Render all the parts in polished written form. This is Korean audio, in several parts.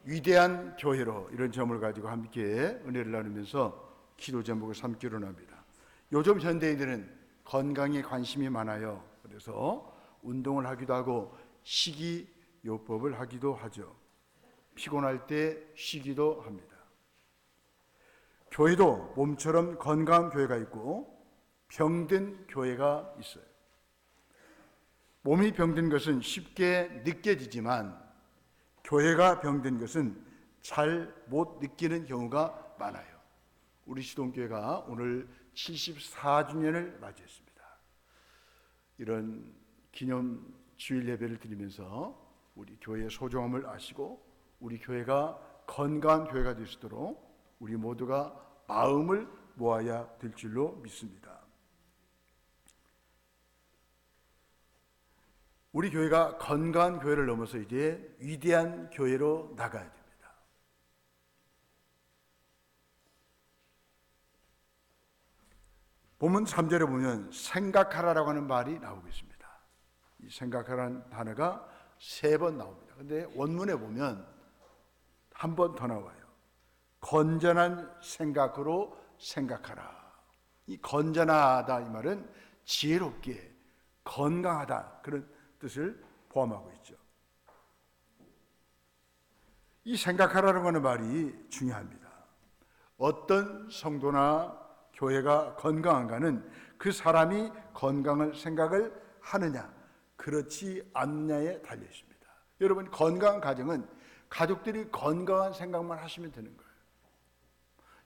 위대한 교회로, 이런 점을 가지고 함께 은혜를 나누면서 기도 제목을 삼기로 합니다. 요즘 현대인들은 건강에 관심이 많아요. 그래서 운동을 하기도 하고 식이요법을 하기도 하죠. 피곤할 때 쉬기도 합니다. 교회도 몸처럼 건강한 교회가 있고 병든 교회가 있어요. 몸이 병든 것은 쉽게 느껴지지만 교회가 병든 것은 잘 못 느끼는 경우가 많아요. 우리 시동교회가 오늘 74주년을 맞이했습니다. 이런 기념 주일 예배를 드리면서 우리 교회의 소중함을 아시고 우리 교회가 건강한 교회가 될 수 있도록 우리 모두가 마음을 모아야 될 줄로 믿습니다. 우리 교회가 건강한 교회를 넘어서 이제 위대한 교회로 나가야 됩니다. 본문 3절에 보면 생각하라라고 하는 말이 나오고 있습니다. 이 생각하라는 단어가 3번 나옵니다. 근데 원문에 보면 한 번 더 나와요. 건전한 생각으로 생각하라. 이 건전하다 이 말은 지혜롭게 건강하다 그런 뜻을 포함하고 있죠. 이 생각하라는 하는 말이 중요합니다. 어떤 성도나 교회가 건강한가는 그 사람이 건강을 생각을 하느냐 그렇지 않느냐에 달려 있습니다. 여러분, 건강한 가정은 가족들이 건강한 생각만 하시면 되는 거예요.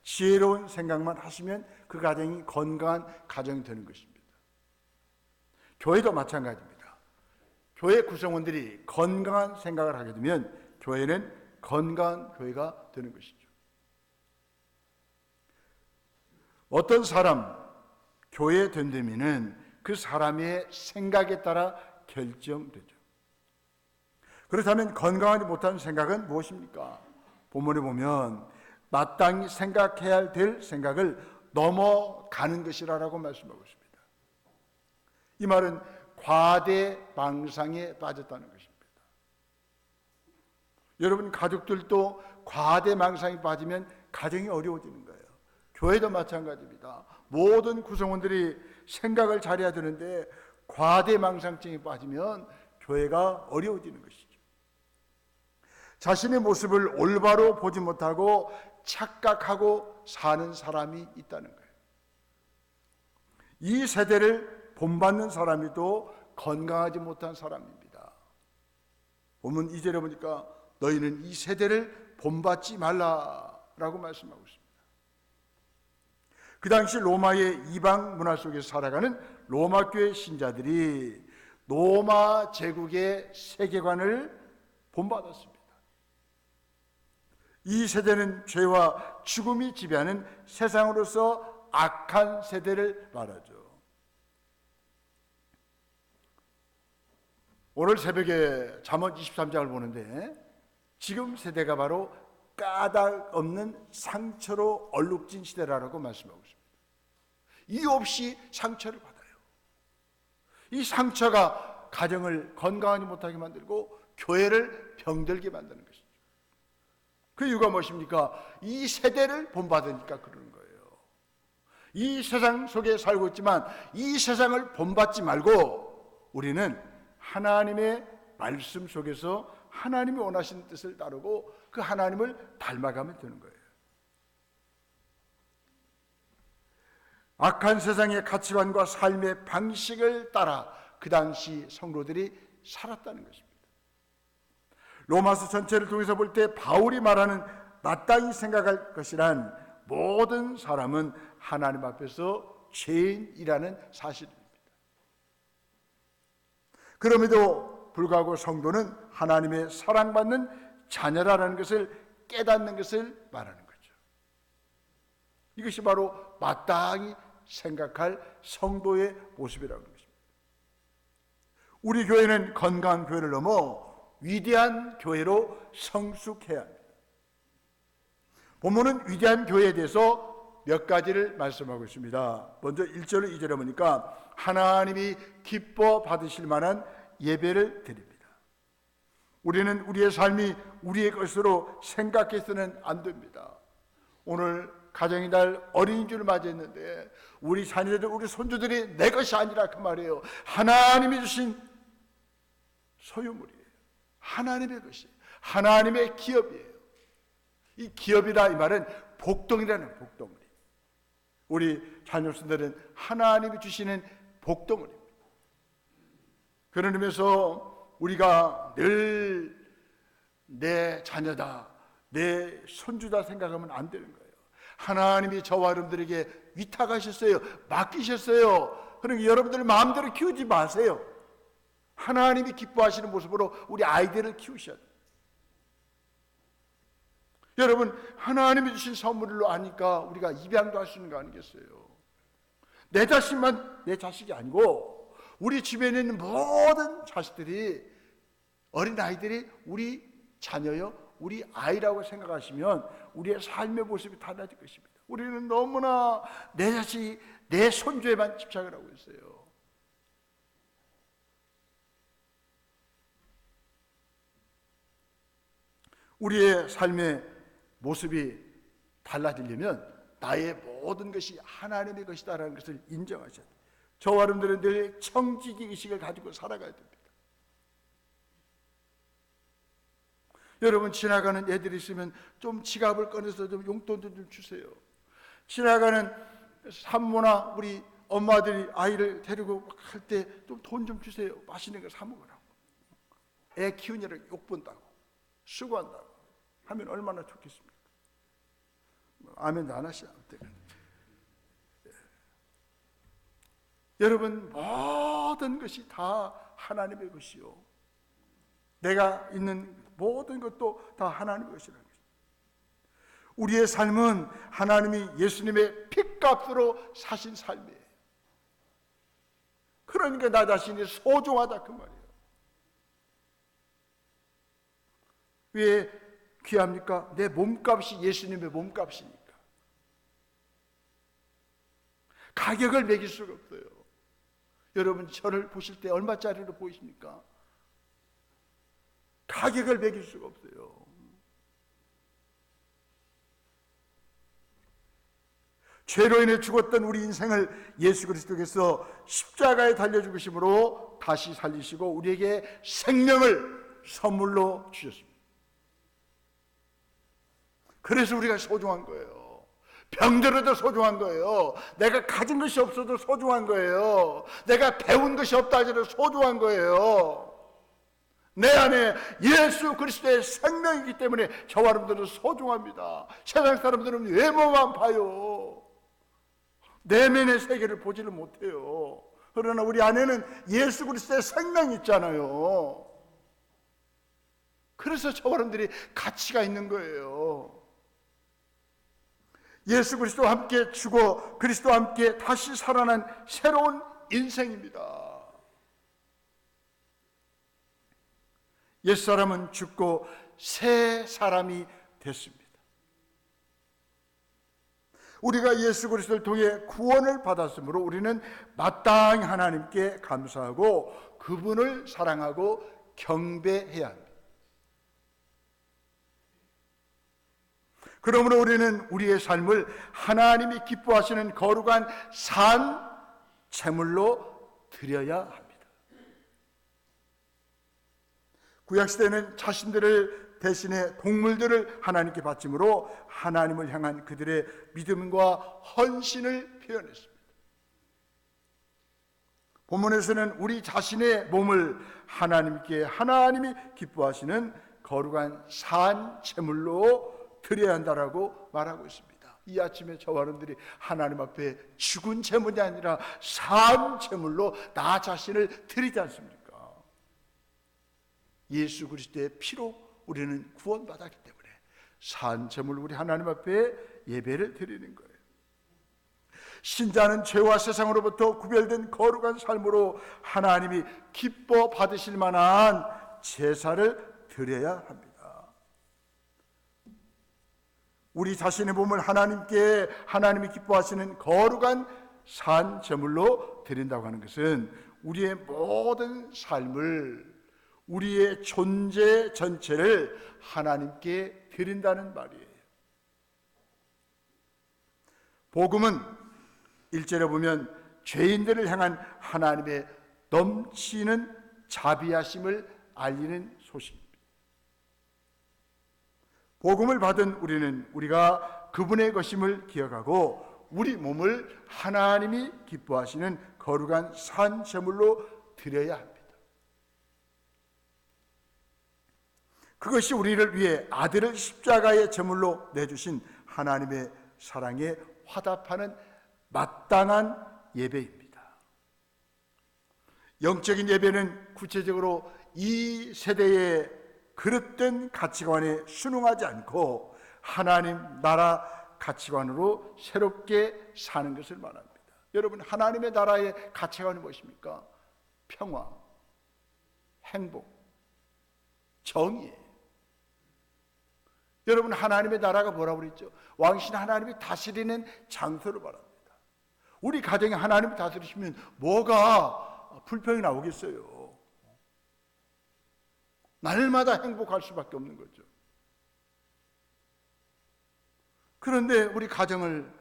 지혜로운 생각만 하시면 그 가정이 건강한 가정이 되는 것입니다. 교회도 마찬가지입니다. 교회 구성원들이 건강한 생각을 하게 되면 교회는 건강한 교회가 되는 것이죠. 어떤 사람, 교회의 됨됨이는 그 사람의 생각에 따라 결정되죠. 그렇다면 건강하지 못한 생각은 무엇입니까? 본문에 보면 마땅히 생각해야 될 생각을 넘어가는 것이라고 말씀하고 있습니다. 이 말은 과대 망상에 빠졌다는 것입니다. 여러분, 가족들도 과대 망상에 빠지면 가정이 어려워지는 거예요. 교회도 마찬가지입니다. 모든 구성원들이 생각을 잘해야 되는데 과대 망상증에 빠지면 교회가 어려워지는 것이죠. 자신의 모습을 올바로 보지 못하고 착각하고 사는 사람이 있다는 거예요. 이 세대를 본받는 사람이 또 건강하지 못한 사람입니다. 보면 2절에 보니까 너희는 이 세대를 본받지 말라라고 말씀하고 있습니다. 그 당시 로마의 이방 문화 속에서 살아가는 로마 교회 신자들이 로마 제국의 세계관을 본받았습니다. 이 세대는 죄와 죽음이 지배하는 세상으로서 악한 세대를 말하죠. 오늘 새벽에 잠언 23장을 보는데 지금 세대가 바로 까닭 없는 상처로 얼룩진 시대라고 말씀하고 있습니다. 이유 없이 상처를 받아요. 이 상처가 가정을 건강하지 못하게 만들고 교회를 병들게 만드는 것이죠. 그 이유가 무엇입니까? 이 세대를 본받으니까 그러는 거예요. 이 세상 속에 살고 있지만 이 세상을 본받지 말고 우리는 하나님의 말씀 속에서 하나님이 원하시는 뜻을 따르고 그 하나님을 닮아가면 되는 거예요. 악한 세상의 가치관과 삶의 방식을 따라 그 당시 성도들이 살았다는 것입니다. 로마서 전체를 통해서 볼 때 바울이 말하는 마땅히 생각할 것이란 모든 사람은 하나님 앞에서 죄인이라는 사실입니다. 그럼에도 불구하고 성도는 하나님의 사랑받는 자녀라는 것을 깨닫는 것을 말하는 거죠. 이것이 바로 마땅히 생각할 성도의 모습이라는 것입니다. 우리 교회는 건강한 교회를 넘어 위대한 교회로 성숙해야 합니다. 본문은 위대한 교회에 대해서 몇 가지를 말씀하고 있습니다. 먼저 1절로 2절에 보니까 하나님이 기뻐 받으실 만한 예배를 드립니다. 우리는 우리의 삶이 우리의 것으로 생각해서는 안 됩니다. 오늘 가정의 날 어린이주를 맞이했는데 우리 자녀들, 우리 손주들이 내 것이 아니라 그 말이에요. 하나님이 주신 소유물이에요. 하나님의 것이에요. 하나님의 기업이에요. 이 기업이라 이 말은 복덩이라는 복덩이에요. 우리 자녀들은 하나님이 주시는 복덩이입니다. 그런 의미에서 우리가 늘 내 자녀다, 내 손주다 생각하면 안 되는 거예요. 하나님이 저와 여러분들에게 위탁하셨어요. 맡기셨어요. 그러니까 여러분들 마음대로 키우지 마세요. 하나님이 기뻐하시는 모습으로 우리 아이들을 키우셔야 돼요. 여러분, 하나님이 주신 선물로 아니까 우리가 입양도 할 수 있는 거 아니겠어요? 내 자식만 내 자식이 아니고 우리 집에 있는 모든 자식들이, 어린 아이들이 우리 자녀요, 우리 아이라고 생각하시면 우리의 삶의 모습이 달라질 것입니다. 우리는 너무나 내 자식, 내 손주에만 집착을 하고 있어요. 우리의 삶의 모습이 달라지려면 나의 모든 것이 하나님의 것이다라는 것을 인정하셔야 돼요. 저와 여러분들은 늘 청지기 의식을 가지고 살아가야 됩니다. 여러분, 지나가는 애들이 있으면 좀 지갑을 꺼내서 좀 용돈도 좀 주세요. 지나가는 산모나 우리 엄마들이 아이를 데리고 갈 때 좀 돈 좀 주세요. 맛있는 거 사 먹으라고. 애 키우느라 욕본다고, 수고한다고 하면 얼마나 좋겠습니까? 아멘도 안 하시나? 여러분, 모든 것이 다 하나님의 것이요, 내가 있는 모든 것도 다 하나님의 것이라는 것입니다. 우리의 삶은 하나님이 예수님의 핏값으로 사신 삶이에요. 그러니까 나 자신이 소중하다 그 말이에요. 왜 귀합니까? 내 몸값이 예수님의 몸값이니까. 가격을 매길 수가 없어요. 여러분, 저를 보실 때 얼마짜리로 보이십니까? 가격을 매길 수가 없어요. 죄로 인해 죽었던 우리 인생을 예수 그리스도께서 십자가에 달려 죽으심으로 다시 살리시고 우리에게 생명을 선물로 주셨습니다. 그래서 우리가 소중한 거예요. 병들어도 소중한 거예요. 내가 가진 것이 없어도 소중한 거예요. 내가 배운 것이 없다 하더라도 소중한 거예요. 내 안에 예수 그리스도의 생명이기 때문에 저와 여러분들은 소중합니다. 세상 사람들은 외모만 봐요. 내면의 세계를 보지를 못해요. 그러나 우리 안에는 예수 그리스도의 생명이 있잖아요. 그래서 저와 여러분들이 가치가 있는 거예요. 예수 그리스도와 함께 죽어 그리스도와 함께 다시 살아난 새로운 인생입니다. 옛사람은 죽고 새 사람이 됐습니다. 우리가 예수 그리스도를 통해 구원을 받았으므로 우리는 마땅히 하나님께 감사하고 그분을 사랑하고 경배해야 합니다. 그러므로 우리는 우리의 삶을 하나님이 기뻐하시는 거룩한 산 제물로 드려야 합니다. 구약시대는 자신들을 대신에 동물들을 하나님께 바침으로 하나님을 향한 그들의 믿음과 헌신을 표현했습니다. 본문에서는 우리 자신의 몸을 하나님께, 하나님이 기뻐하시는 거룩한 산 제물로 드려야 한다라고 말하고 있습니다. 이 아침에 저와 여러분들이 하나님 앞에 죽은 제물이 아니라 산 제물로 나 자신을 드리지 않습니까? 예수 그리스도의 피로 우리는 구원받았기 때문에 산 제물로 우리 하나님 앞에 예배를 드리는 거예요. 신자는 죄와 세상으로부터 구별된 거룩한 삶으로 하나님이 기뻐 받으실 만한 제사를 드려야 합니다. 우리 자신의 몸을 하나님께, 하나님이 기뻐하시는 거룩한 산 제물로 드린다고 하는 것은 우리의 모든 삶을 우리의 존재 전체를 하나님께 드린다는 말이에요. 복음은 1절에 보면 죄인들을 향한 하나님의 넘치는 자비하심을 알리는 소식입니다. 복음을 받은 우리는 우리가 그분의 것임을 기억하고 우리 몸을 하나님이 기뻐하시는 거룩한 산 제물로 드려야 합니다. 그것이 우리를 위해 아들을 십자가의 제물로 내주신 하나님의 사랑에 화답하는 마땅한 예배입니다. 영적인 예배는 구체적으로 이 세대의 그릇된 가치관에 순응하지 않고 하나님 나라 가치관으로 새롭게 사는 것을 말합니다. 여러분, 하나님의 나라의 가치관이 무엇입니까? 평화, 행복, 정의예요. 여러분, 하나님의 나라가 뭐라고 그랬죠? 왕이신 하나님이 다스리는 장소를 말합니다. 우리 가정에 하나님이 다스리시면 뭐가 불평이 나오겠어요? 날마다 행복할 수밖에 없는 거죠. 그런데 우리 가정을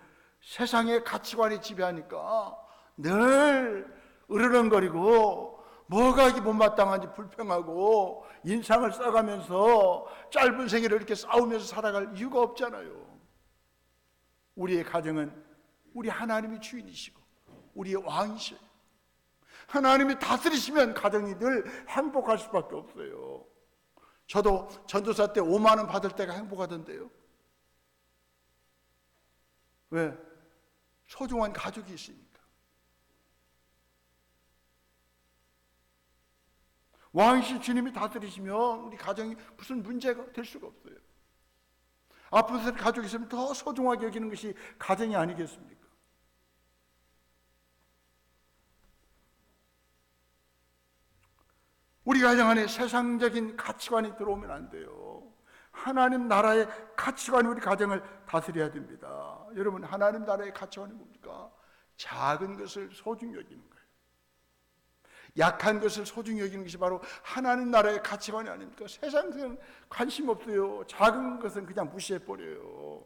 세상의 가치관이 지배하니까 늘 으르렁거리고 뭐가 이게 못마땅한지 불평하고 인상을 써가면서 짧은 생애를 이렇게 싸우면서 살아갈 이유가 없잖아요. 우리의 가정은 우리 하나님이 주인이시고 우리의 왕이셔요. 하나님이 다스리시면 가정이 늘 행복할 수밖에 없어요. 저도 전도사 때 5만 원 받을 때가 행복하던데요. 왜? 소중한 가족이 있으니까. 왕이신 주님이 다스리시면 우리 가정이 무슨 문제가 될 수가 없어요. 아픈 가족이 있으면 더 소중하게 여기는 것이 가정이 아니겠습니까? 우리 가정 안에 세상적인 가치관이 들어오면 안 돼요. 하나님 나라의 가치관이 우리 가정을 다스려야 됩니다. 여러분, 하나님 나라의 가치관이 뭡니까? 작은 것을 소중히 여기는 거예요. 약한 것을 소중히 여기는 것이 바로 하나님 나라의 가치관이 아닙니까? 세상에는 관심 없어요. 작은 것은 그냥 무시해버려요.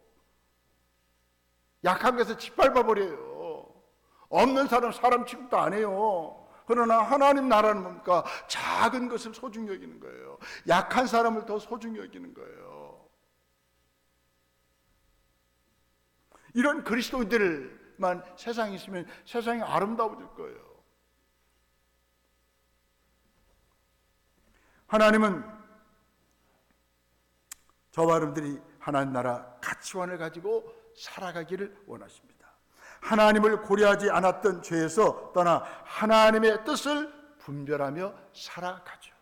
약한 것을 짓밟아버려요. 없는 사람 취급도 안 해요. 그러나 하나님 나라는 뭡니까? 작은 것을 소중히 여기는 거예요. 약한 사람을 더 소중히 여기는 거예요. 이런 그리스도인들만 세상에 있으면 세상이 아름다워질 거예요. 하나님은 저와 여러분들이 하나님 나라 가치관을 가지고 살아가기를 원하십니다. 하나님을 고려하지 않았던 죄에서 떠나 하나님의 뜻을 분별하며 살아가죠.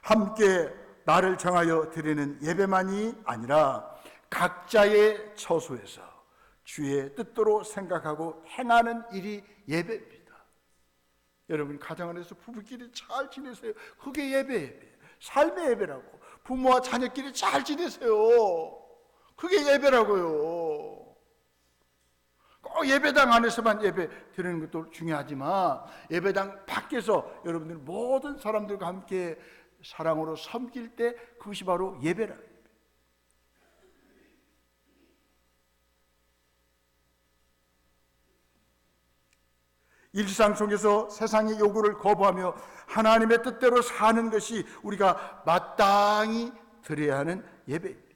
함께 나를 정하여 드리는 예배만이 아니라 각자의 처소에서 주의 뜻대로 생각하고 행하는 일이 예배입니다. 여러분, 가정 안에서 부부끼리 잘 지내세요. 그게 예배예요. 삶의 예배라고. 부모와 자녀끼리 잘 지내세요. 그게 예배라고요. 꼭 예배당 안에서만 예배 드리는 것도 중요하지만 예배당 밖에서 여러분들 모든 사람들과 함께 사랑으로 섬길 때 그것이 바로 예배라. 일상 속에서 세상의 요구를 거부하며 하나님의 뜻대로 사는 것이 우리가 마땅히 드려야 하는 예배입니다.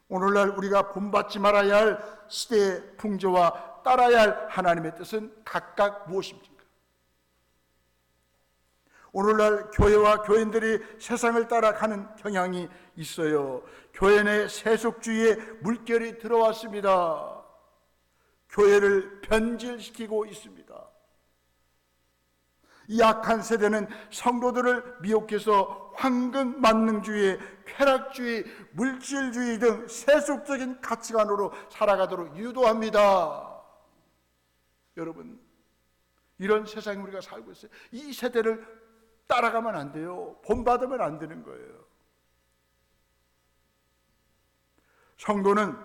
오늘날 우리가 본받지 말아야 할 시대의 풍조와 따라야 할 하나님의 뜻은 각각 무엇입니까? 오늘날 교회와 교인들이 세상을 따라가는 경향이 있어요. 교회 내 세속주의의 물결이 들어왔습니다. 교회를 변질시키고 있습니다. 이 악한 세대는 성도들을 미혹해서 황금 만능주의, 쾌락주의, 물질주의 등 세속적인 가치관으로 살아가도록 유도합니다. 여러분, 이런 세상에 우리가 살고 있어요. 이 세대를 따라가면 안 돼요. 본받으면 안 되는 거예요. 성도는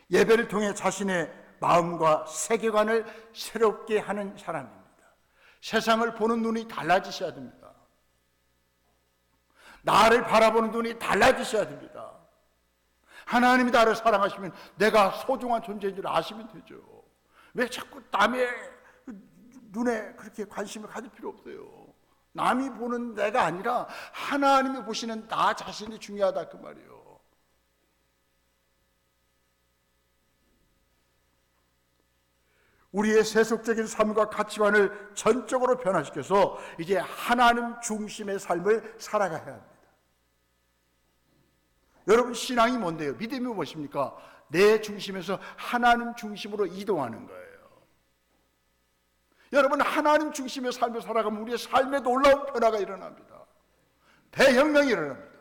예배를 통해 자신의 마음과 세계관을 새롭게 하는 사람입니다. 세상을 보는 눈이 달라지셔야 됩니다. 나를 바라보는 눈이 달라지셔야 됩니다. 하나님이 나를 사랑하시면 내가 소중한 존재인 줄 아시면 되죠. 왜 자꾸 남의 눈에 그렇게 관심을 가질 필요 없어요. 남이 보는 내가 아니라 하나님이 보시는 나 자신이 중요하다 그 말이에요. 우리의 세속적인 삶과 가치관을 전적으로 변화시켜서 이제 하나님 중심의 삶을 살아가야 합니다. 여러분, 신앙이 뭔데요? 믿음이 무엇입니까? 내 중심에서 하나님 중심으로 이동하는 거예요. 여러분, 하나님 중심의 삶을 살아가면 우리의 삶에 놀라운 변화가 일어납니다. 대혁명이 일어납니다.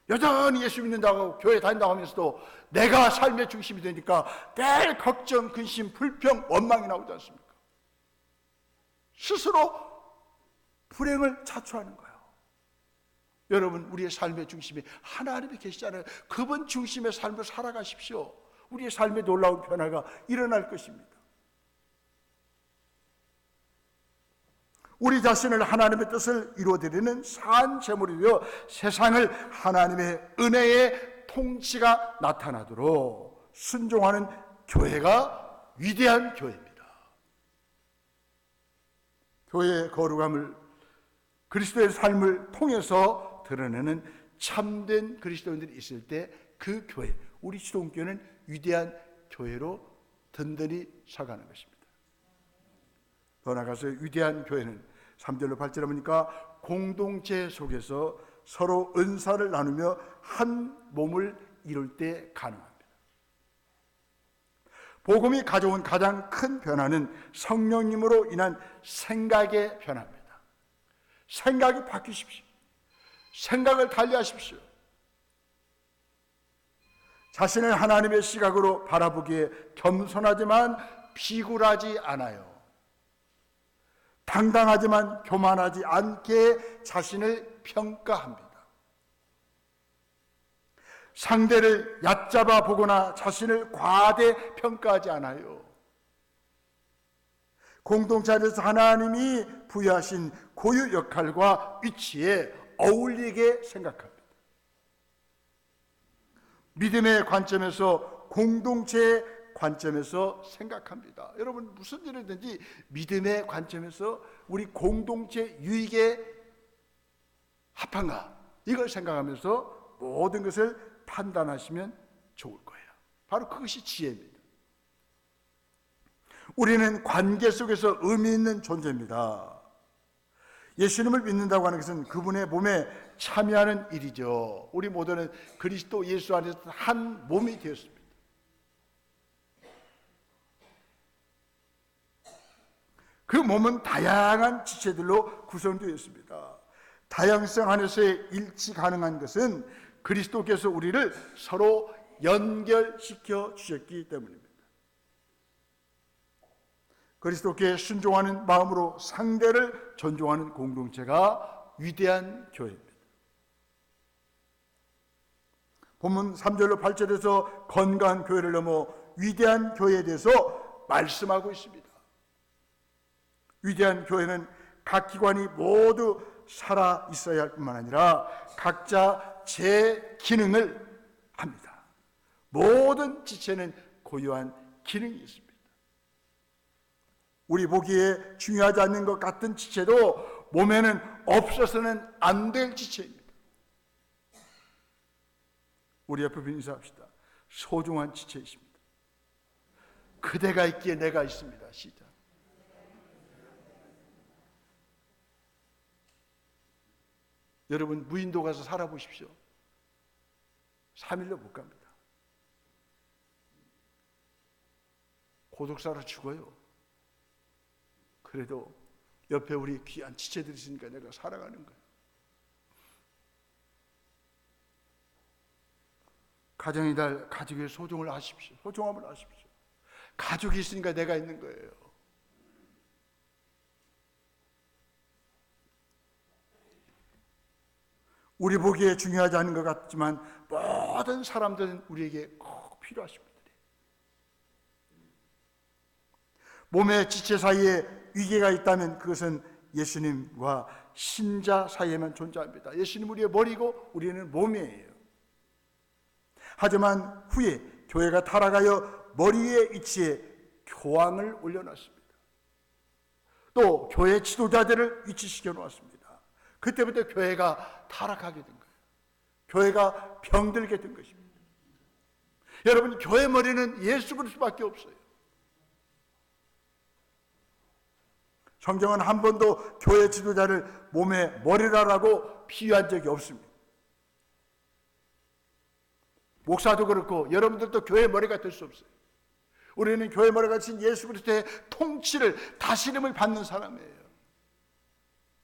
여전히 예수 믿는다고 교회 다닌다고 하면서도 내가 삶의 중심이 되니까 늘 걱정, 근심, 불평, 원망이 나오지 않습니까? 스스로 불행을 자초하는 거예요. 여러분, 우리의 삶의 중심에 하나님이 계시잖아요. 그분 중심의 삶을 살아가십시오. 우리의 삶에 놀라운 변화가 일어날 것입니다. 우리 자신을 하나님의 뜻을 이루어드리는 산 제물이 되어 세상을 하나님의 은혜의 통치가 나타나도록 순종하는 교회가 위대한 교회입니다. 교회의 거룩함을 그리스도의 삶을 통해서 드러내는 참된 그리스도인들이 있을 때 그 교회, 우리 시동교회는 위대한 교회로 든든히 서가는 것입니다. 더 나아가서 위대한 교회는 3절로 8절에 보니까 공동체 속에서 서로 은사를 나누며 한 몸을 이룰 때 가능합니다. 복음이 가져온 가장 큰 변화는 성령님으로 인한 생각의 변화입니다. 생각이 바뀌십시오. 생각을 달리하십시오. 자신을 하나님의 시각으로 바라보기에 겸손하지만 비굴하지 않아요. 당당하지만 교만하지 않게 자신을 평가합니다. 상대를 얕잡아 보거나 자신을 과대 평가하지 않아요. 공동체 안에서 하나님이 부여하신 고유 역할과 위치에 어울리게 생각합니다. 믿음의 관점에서, 공동체의 관점에서 생각합니다. 여러분, 무슨 일이든지 믿음의 관점에서 우리 공동체 유익에 합한가, 이걸 생각하면서 모든 것을 판단하시면 좋을 거예요. 바로 그것이 지혜입니다. 우리는 관계 속에서 의미 있는 존재입니다. 예수님을 믿는다고 하는 것은 그분의 몸에 참여하는 일이죠. 우리 모두는 그리스도 예수 안에서 한 몸이 되었습니다. 그 몸은 다양한 지체들로 구성되어 있습니다. 다양성 안에서의 일치 가능한 것은 그리스도께서 우리를 서로 연결시켜 주셨기 때문입니다. 그리스도께 순종하는 마음으로 상대를 존중하는 공동체가 위대한 교회입니다. 본문 3절로 8절에서 건강한 교회를 넘어 위대한 교회에 대해서 말씀하고 있습니다. 위대한 교회는 각 기관이 모두 살아 있어야 할 뿐만 아니라 각자 제 기능을 합니다. 모든 지체는 고유한 기능이 있습니다. 우리 보기에 중요하지 않는 것 같은 지체도 몸에는 없어서는 안 될 지체입니다. 우리 옆에 인사합시다. 소중한 지체이십니다. 그대가 있기에 내가 있습니다. 시작. 여러분, 무인도 가서 살아보십시오. 3일로 못 갑니다. 고독사로 죽어요. 그래도 옆에 우리 귀한 지체들이 있으니까 내가 살아가는 거예요. 가정의 달, 가족의 소중을 아십시오. 소중함을 아십시오. 가족이 있으니까 내가 있는 거예요. 우리 보기에 중요하지 않은 것 같지만 모든 사람들은 우리에게 꼭 필요하신 분들이에요. 몸의 지체 사이에 위계가 있다면 그것은 예수님과 신자 사이에만 존재합니다. 예수님 우리의 머리고 우리는 몸이에요. 하지만 후에 교회가 타락하여 머리 위의 위치에 교황을 올려놨습니다. 또 교회 지도자들을 위치시켜 놓았습니다. 그때부터 교회가 타락하게 된 거예요. 교회가 병들게 된 것입니다. 여러분, 교회 머리는 예수 그리스도밖에 없어요. 성경은 한 번도 교회 지도자를 몸의 머리라라고 비유한 적이 없습니다. 목사도 그렇고 여러분들도 교회 머리가 될 수 없어요. 우리는 교회 머리가 신 예수 그리스도의 통치를, 다스림을 받는 사람이에요.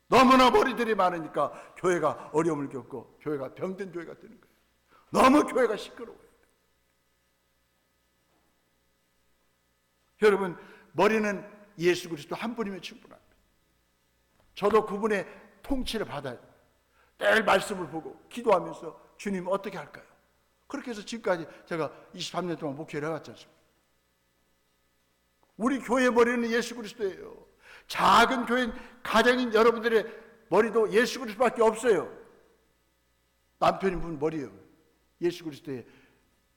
너무나 머리들이 많으니까 교회가 어려움을 겪고 교회가 병든 교회가 되는 거예요. 너무 교회가 시끄러워요. 여러분, 머리는 예수 그리스도 한 분이면 충분합니다. 저도 그분의 통치를 받아야 돼요. 늘 말씀을 보고 기도하면서 주님 어떻게 할까요? 그렇게 해서 지금까지 제가 23년 동안 목회를 해왔지 않습니까? 우리 교회 머리는 예수 그리스도예요. 작은 교인, 가정인 여러분들의 머리도 예수 그리스도밖에 없어요. 남편인 머리예요. 예수 그리스도의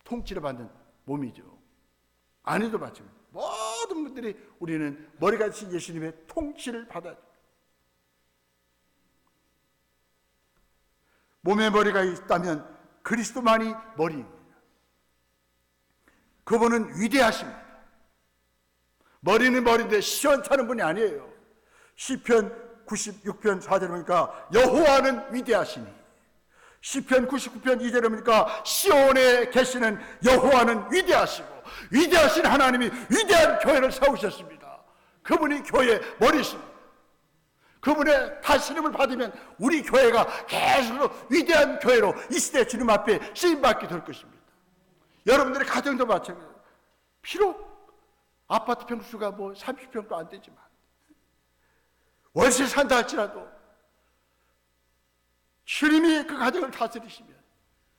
통치를 받는 몸이죠. 아내도 마찬가지입니다. 모든 분들이 우리는 머리가 되신 예수님의 통치를 받아야 돼요. 몸에 머리가 있다면 그리스도만이 머리입니다. 그분은 위대하십니다. 머리는 머리인데 시원찮은 분이 아니에요. 시편 96편 4절에 보니까 여호와는 위대하시니, 시편 99편 2절에 보니까 시온에 계시는 여호와는 위대하시고, 위대하신 하나님이 위대한 교회를 세우셨습니다. 그분이 교회의 머리십니다. 그분의 다스림을 받으면 우리 교회가 계속 위대한 교회로 이 시대 주님 앞에 쓰임받게 될 것입니다. 여러분들의 가정도 마찬가지예요. 비록 아파트 평수가 30평도 안 되지만 월세 산다 할지라도 주님이 그 가정을 다스리시면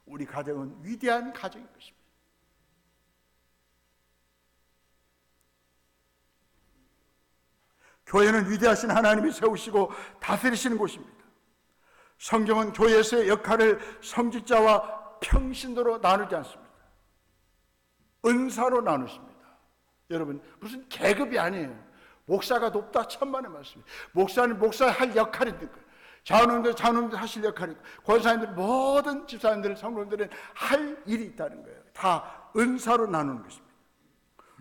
우리 가정은 위대한 가정인 것입니다. 교회는 위대하신 하나님이 세우시고 다스리시는 곳입니다. 성경은 교회에서의 역할을 성직자와 평신도로 나누지 않습니다. 은사로 나누십니다. 여러분, 무슨 계급이 아니에요. 목사가 높다 천만의 말씀이에요. 목사는 목사 할 역할이 있는 거예요. 자원님들 하실 역할이 있고, 권사님들, 모든 집사님들, 성도들은 할 일이 있다는 거예요. 다 은사로 나누는 것입니다.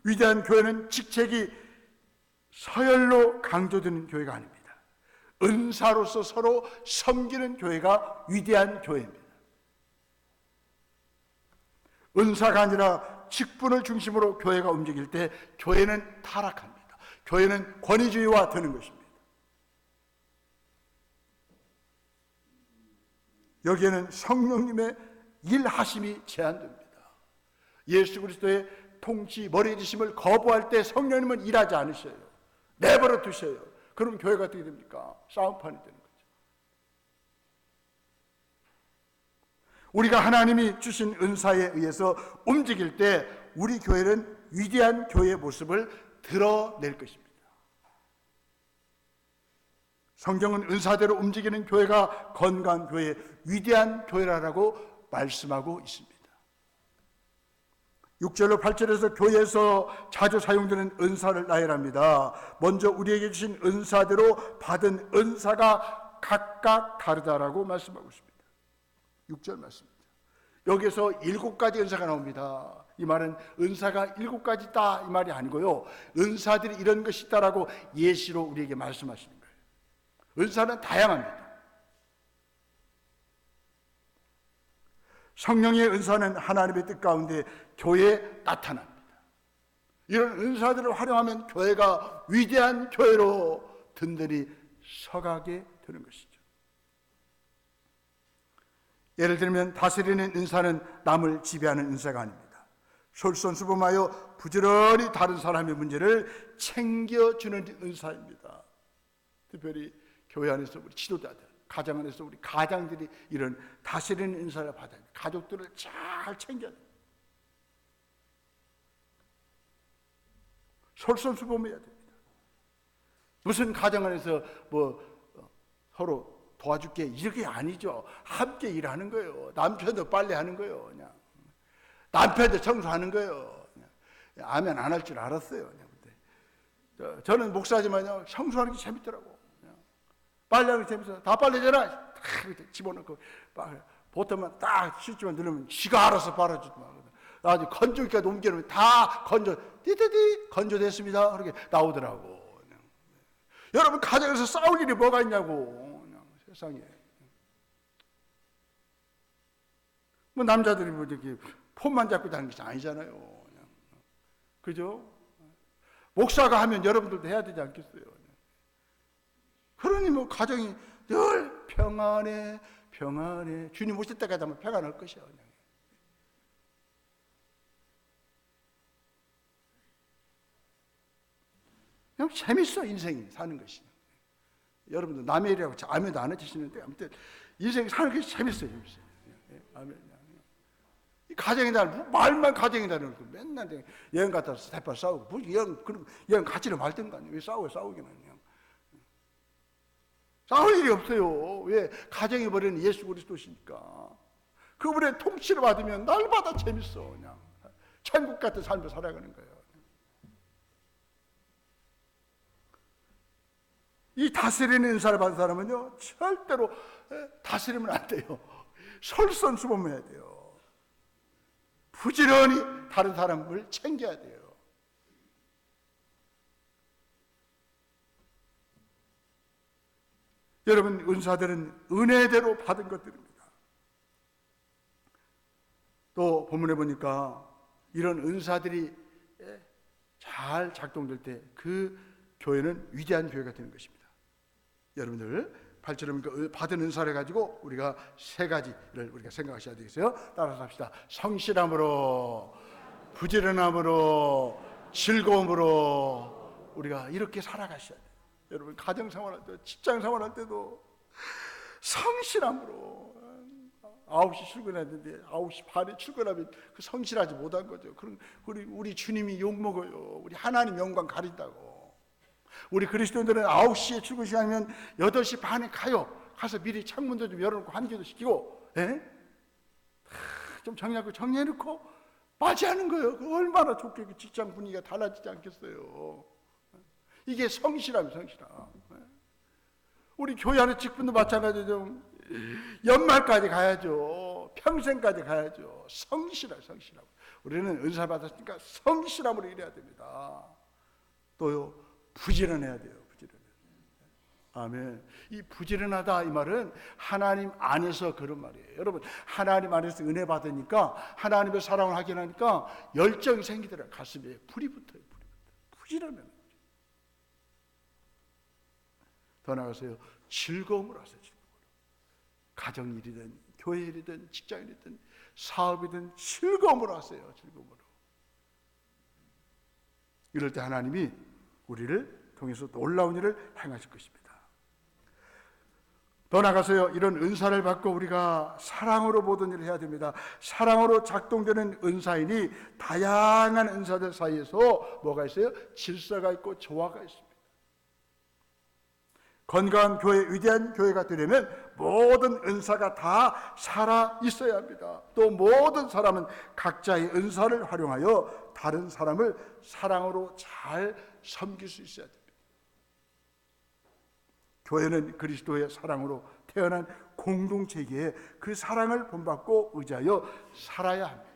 위대한 교회는 직책이 서열로 강조되는 교회가 아닙니다. 은사로서 서로 섬기는 교회가 위대한 교회입니다. 은사가 아니라 직분을 중심으로 교회가 움직일 때 교회는 타락합니다. 교회는 권위주의화 되는 것입니다. 여기에는 성령님의 일하심이 제한됩니다. 예수 그리스도의 통치, 머리에 지심을 거부할 때 성령님은 일하지 않으셔요. 내버려 두셔요. 그럼 교회가 어떻게 됩니까? 싸움판이 되는 거죠. 우리가 하나님이 주신 은사에 의해서 움직일 때 우리 교회는 위대한 교회의 모습을 드러낼 것입니다. 성경은 은사대로 움직이는 교회가 건강한 교회, 위대한 교회라고 말씀하고 있습니다. 6절로 8절에서 교회에서 자주 사용되는 은사를 나열합니다. 먼저 우리에게 주신 은사대로 받은 은사가 각각 다르다라고 말씀하고 있습니다. 6절 말씀입니다. 여기서 7가지 은사가 나옵니다. 이 말은 은사가 7가지다 이 말이 아니고요, 은사들이 이런 것이 있다라고 예시로 우리에게 말씀하시는 거예요. 은사는 다양합니다. 성령의 은사는 하나님의 뜻 가운데 교회에 나타납니다. 이런 은사들을 활용하면 교회가 위대한 교회로 든든히 서가게 되는 것이죠. 예를 들면 다스리는 은사는 남을 지배하는 은사가 아닙니다. 솔선수범하여 부지런히 다른 사람의 문제를 챙겨주는 은사입니다. 특별히 교회 안에서 우리 지도자들, 가정 안에서 우리 가장들이 이런 다스리는 은사를 받아야 돼요. 가족들을 잘 챙겨야 돼요. 솔선수범해야 됩니다. 무슨 가정 안에서 뭐 서로 도와줄게 이렇게 아니죠. 함께 일하는 거예요. 남편도 빨래하는 거예요. 그냥 남편도 청소하는 거예요. 그냥. 아멘 안 할 줄 알았어요. 그냥. 저는 목사지만요 청소하는 게 재밌더라고. 그냥. 빨래하는 게 재밌어. 다 빨래잖아. 다 집어넣고 보통만 딱 실지만 누르면 지가 알아서 빨아주더만. 나중에 건조기까지 옮겨놓으면 다 띠띠띠 건조됐습니다. 그렇게 나오더라고. 그냥. 여러분 가정에서 싸울 일이 뭐가 있냐고. 그냥 세상에. 뭐 남자들이 뭐 이렇게 폰만 잡고 다니는 게 아니잖아요. 그냥. 그죠? 목사가 하면 여러분들도 해야 되지 않겠어요? 그러니 뭐 가정이 늘 평안해 주님 오실 때까지 하면 평안할 것이야. 그냥 재밌어 인생이 사는 것이. 여러분들 남의 일이라고 아멘도 안 해주시는데 아무튼 인생 사는 것이 재밌어요. 아멘. 이 가정이다 말만 가정이다 그러고 맨날 여행 갔다 대파 싸우고 뭐 여행 같이는 말든가 왜 싸우기는 그냥. 싸울 일이 없어요. 왜? 가정이 버리는 예수 그리스도시니까. 그분의 통치를 받으면 날마다 재밌어. 그냥 천국 같은 삶을 살아가는 거예요. 이 다스리는 은사를 받은 사람은요 절대로 다스리면 안 돼요. 솔선수범해야 돼요. 부지런히 다른 사람을 챙겨야 돼요. 여러분 은사들은 은혜대로 받은 것들입니다. 또 본문에 보니까 이런 은사들이 잘 작동될 때 그 교회는 위대한 교회가 되는 것입니다. 여러분들 8절에 보니까 받은 은사를 가지고 우리가 세 가지를 우리가 생각하셔야 되겠어요. 따라서 합시다. 성실함으로, 부지런함으로, 즐거움으로 우리가 이렇게 살아가셔야 돼요. 여러분 가정생활할 때, 직장생활할 때도 성실함으로 9시 출근했는데 9시 반에 출근하면 그 성실하지 못한 거죠. 그럼 우리 주님이 욕먹어요. 우리 하나님 영광 가린다고. 우리 그리스도인들은 9시에 출근 시간이면 8시 반에 가서 미리 창문도 좀 열어놓고 환기도 시키고 좀 정리해놓고 맞이하는 거예요. 얼마나 좋게 그 직장 분위기가 달라지지 않겠어요. 이게 성실함. 우리 교회 안에 직분도 마찬가지죠. 연말까지 가야죠. 평생까지 가야죠. 성실함. 우리는 은사 받았으니까 성실함으로 일해야 됩니다. 또요 부지런해야 돼요. 아멘. 이 부지런하다 이 말은 하나님 안에서 그런 말이에요. 여러분 하나님 안에서 은혜 받으니까 하나님의 사랑을 하게 하니까 열정이 생기더라고요. 가슴에 불이 붙어요. 부지런하면 더 나아가서요 즐거움으로 하세요. 가정일이든 교회일이든 직장일이든 사업이든 즐거움으로 하세요. 즐거움으로. 이럴 때 하나님이 우리를 통해서 놀라운 일을 행하실 것입니다. 더 나아가서요 이런 은사를 받고 우리가 사랑으로 모든 일을 해야 됩니다. 사랑으로 작동되는 은사이니 다양한 은사들 사이에서 뭐가 있어요? 질서가 있고 조화가 있습니다. 건강한 교회, 위대한 교회가 되려면 모든 은사가 다 살아 있어야 합니다. 또 모든 사람은 각자의 은사를 활용하여 다른 사람을 사랑으로 잘 섬길 수 있어야 됩니다. 교회는 그리스도의 사랑으로 태어난 공동체이기에 그 사랑을 본받고 의지하여 살아야 합니다.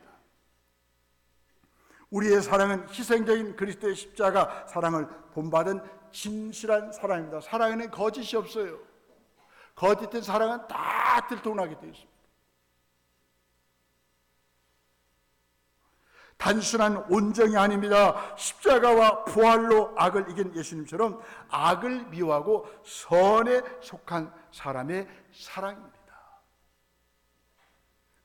우리의 사랑은 희생적인 그리스도의 십자가 사랑을 본받은 진실한 사랑입니다. 사랑에는 거짓이 없어요. 거짓된 사랑은 다 들통나게 되어 있습니다. 단순한 온정이 아닙니다. 십자가와 부활로 악을 이긴 예수님처럼 악을 미워하고 선에 속한 사람의 사랑입니다.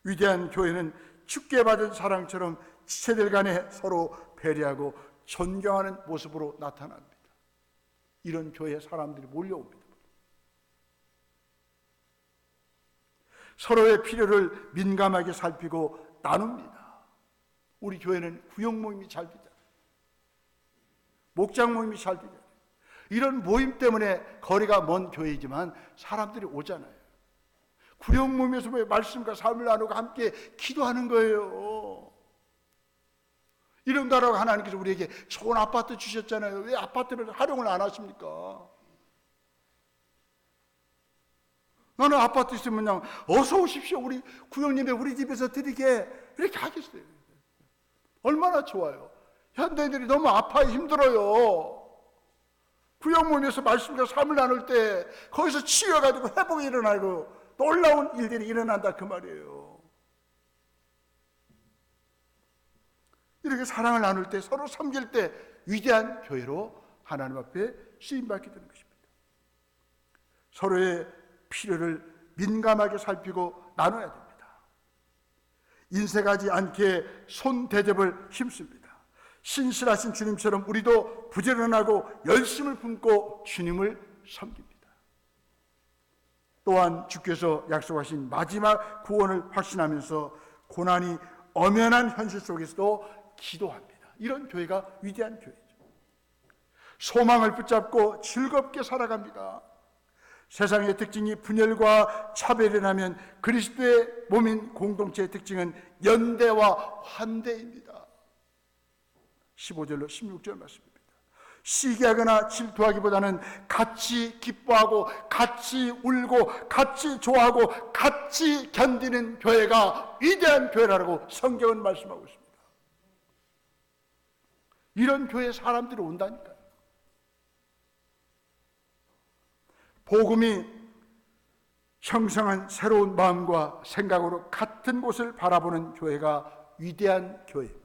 위대한 교회는 주께 받은 사랑처럼 지체들 간에 서로 배려하고 존경하는 모습으로 나타납니다. 이런 교회에 사람들이 몰려옵니다. 서로의 필요를 민감하게 살피고 나눕니다. 우리 교회는 구역 모임이 잘 되잖아요. 목장 모임이 잘 되잖아요. 이런 모임 때문에 거리가 먼 교회이지만 사람들이 오잖아요. 구령 모임에서 말씀과 삶을 나누고 함께 기도하는 거예요. 이런다라고 하나님께서 우리에게 좋은 아파트 주셨잖아요. 왜 아파트를 활용을 안 하십니까? 나는 아파트 있으면 그냥 어서 오십시오. 우리 구형님의 우리 집에서 드리게 이렇게 하겠어요. 얼마나 좋아요. 현대인들이 너무 아파요. 힘들어요. 구형 모임에서 말씀과 삶을 나눌 때 거기서 치여가지고 회복이 일어나고 놀라운 일들이 일어난다 그 말이에요. 이렇게 사랑을 나눌 때 서로 섬길 때 위대한 교회로 하나님 앞에 쓰임받게 되는 것입니다. 서로의 필요를 민감하게 살피고 나눠야 됩니다. 인색하지 않게 손 대접을 힘씁니다. 신실하신 주님처럼 우리도 부지런하고 열심을 품고 주님을 섬깁니다. 또한 주께서 약속하신 마지막 구원을 확신하면서 고난이 엄연한 현실 속에서도 기도합니다. 이런 교회가 위대한 교회죠. 소망을 붙잡고 즐겁게 살아갑니다. 세상의 특징이 분열과 차별이라면 그리스도의 몸인 공동체의 특징은 연대와 환대입니다. 15절로 16절 말씀입니다. 시기하거나 질투하기보다는 같이 기뻐하고 같이 울고 같이 좋아하고 같이 견디는 교회가 위대한 교회라고 성경은 말씀하고 있습니다. 이런 교회에 사람들이 온다니까요. 복음이 형성한 새로운 마음과 생각으로 같은 곳을 바라보는 교회가 위대한 교회입니다.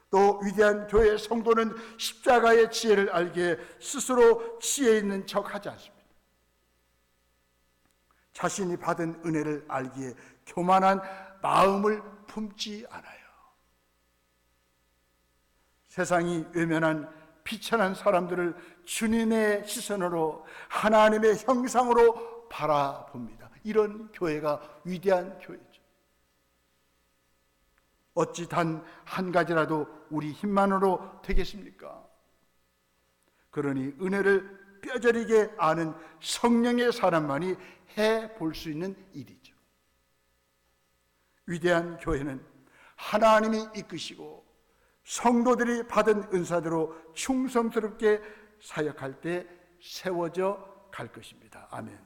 또 위대한 교회의 성도는 십자가의 지혜를 알기에 스스로 지혜 있는 척 하지 않습니다. 자신이 받은 은혜를 알기에 교만한 마음을 품지 않아요. 세상이 외면한 비천한 사람들을 주님의 시선으로 하나님의 형상으로 바라봅니다. 이런 교회가 위대한 교회죠. 어찌 단 한 가지라도 우리 힘만으로 되겠습니까? 그러니 은혜를 뼈저리게 아는 성령의 사람만이 해볼 수 있는 일이죠. 위대한 교회는 하나님이 이끄시고 성도들이 받은 은사대로 충성스럽게 사역할 때 세워져 갈 것입니다. 아멘.